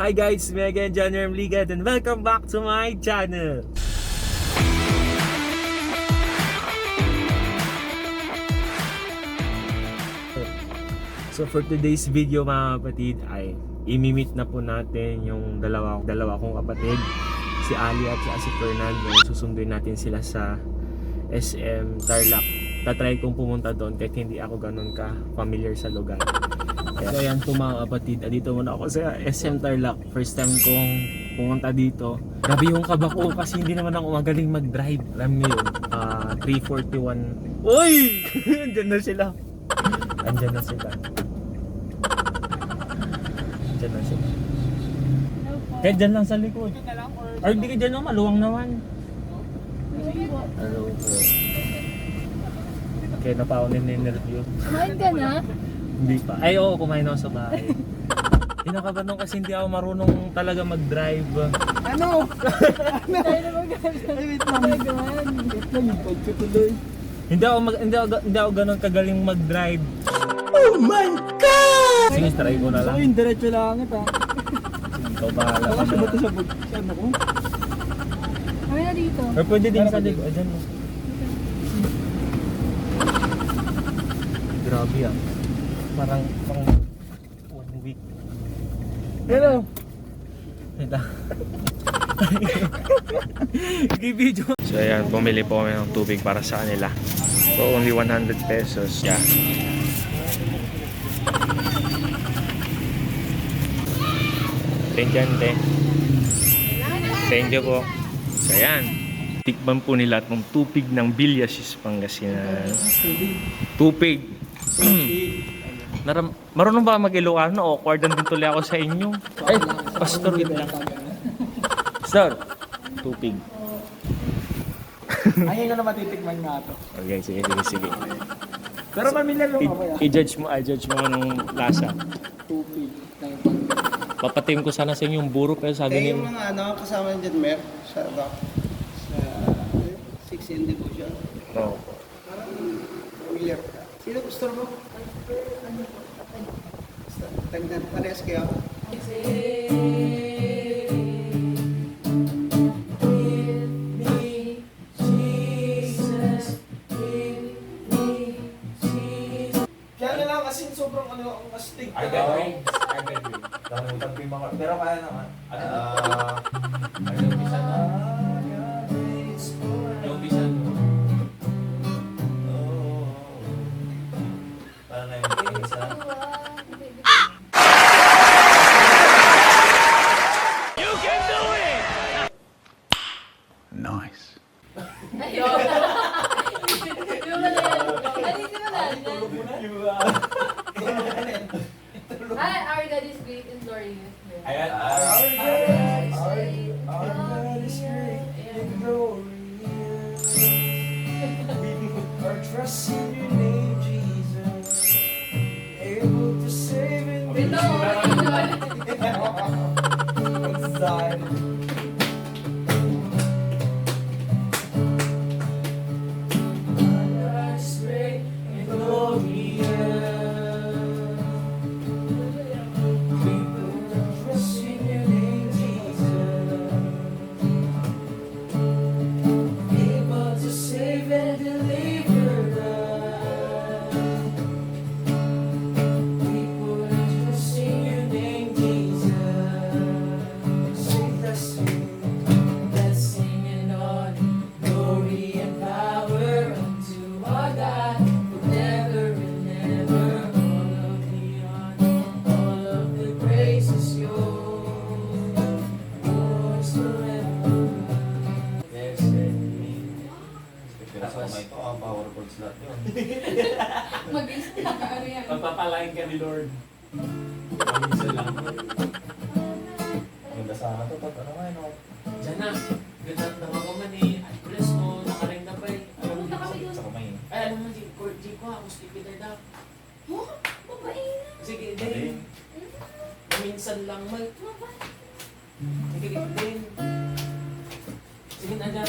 Hi guys, me again, John Ligad, and welcome back to my channel. So for today's video mga kapatid ay imimit na po natin yung dalawa kong kapatid, si Ali at si Fernando. Susunduin natin sila sa SM Tarlac. Tatry kong pumunta doon kahit hindi ako ganun ka familiar sa lugar. So ayan po mga kapatid, dito muna ako sa SM Tarlac. First time kong pumunta dito. Grabe yung kaba ko kasi hindi naman ako magaling mag-drive. Alam niyo yun, 341. Uy! Andyan na sila. Andyan na sila. Andyan na sila. Kahit dyan lang sa likod. Or hindi ka dyan naman, maluwang naman. Hello po. Kaya na pa ako nini-interview. Kumain ka na? Hindi pa. Ay oo, kumain ako sa bahay. Kinakabahan kasi hindi ako marunong talaga mag-drive. Ano? Tayo na mag-drive. Ay, wait lang. Wait lang, yung pagkatuloy. Hindi ako ganun kagaling mag-drive. Oh my God! Sige, try ko na lang. So, yung diretso lang ito. Ikaw bahala ka Baka na. ba ito sa ano ko? Kami na dito. Or pwede din sa likod. Ayan mo. Grabe ah. Parang 1 week. Hello. Ito. Video. So ayan, bumili po kami ng tubig para sa kanila. So only 100 pesos. Yeah. Thank you, thank you po. So ayan. Tikman po nila itong tupig ng Villasis, Pangasinan. Tupig. Marunong ba mag-Ilocano? Awkward din tuloy ako sa inyo. Ay, pastor, wait lang. Pastor, tupig. Ayun na matitikman nga ito. Okay, sige. Pero familiar yung ako ya. I-judge mo ng lasa. Tupig. Papatingin ko sana sa inyo yung buro, pero sabi Kaya yung niyo, mga kasama ng Mer sa back sa 6 and devotion. no. Parang familiar ka. Sino gusto mo? Tagdan, parehas kayo. Kaya na lang kasi sobrang ang astig. Nakalimutan ko yung mga... Pero kaya naman. Ano yung umpisa na? Yung umpisa na. Para na yung umpisa. Hi, our God is great and glorious. Ayan. Our God is great and glorious. We put our trust in your name, Jesus. Able to save and Excited. Our God is great and glorious. We put our trust in your name, Jesus. Able to save and deliver us. We put our trust in your name, Jesus. Sing blessing and honor, glory and power unto our God forever and ever. All of the honor, all of the praise is yours, yours forever. Yes, Pero sa kamay ko, ang power chords lahat yun. Mag-isa na ano yan. Pagpapalain ka ni Lord. Pag-isa lang. Maganda sana ito. Ano nga yun? Diyan na. Ganda ako man eh. At plus mo, nakaring na pa eh. Pumunta kami doon. Sa kamay. Ay, alam mo, G ko ako, Peter daw. Oh, babae na. Sige, Pwede. din. Minsan lang mag... Sige, din. Sige, na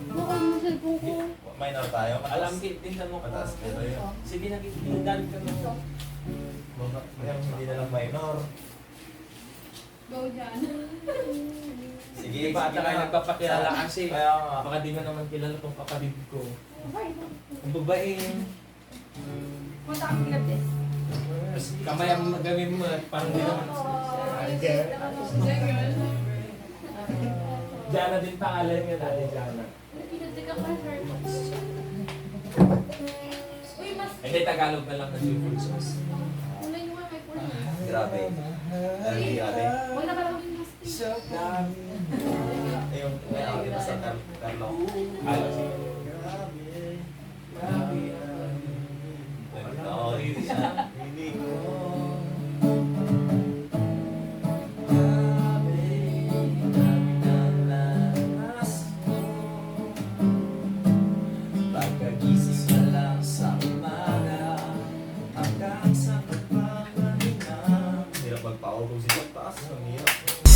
Oo, ang cellphone ko. Minor tayo. Alam, tingnan mo ko. Mataas pero yun. Sige, nagdadal ka mo. Hindi na lang minor. Go dyan. Sige, Iba ata kayo nagpapakilala kasi. Kaya nga. Baka di mo naman kilala tong kapatid ko. Ang babaeng. Punta kami gabi. Kamay ang magamin mo at parang di naman. Jana din pangalan niya dati, Jana. Pinagdaga ka, sir. Uy, mas... Hindi, Tagalog na lang na seafood sauce. Kulay nyo nga, may kulay. Grabe. Ano nangyari? Huwag na pala maging mas. Ayun, may ako dito sa Carlo. Oo, hindi siya. Hindi ko. Pagkagising ka lang sa umaga, hanggang sa pagpapahinga. Hirap magpawag kung siya taas. Ang hirap.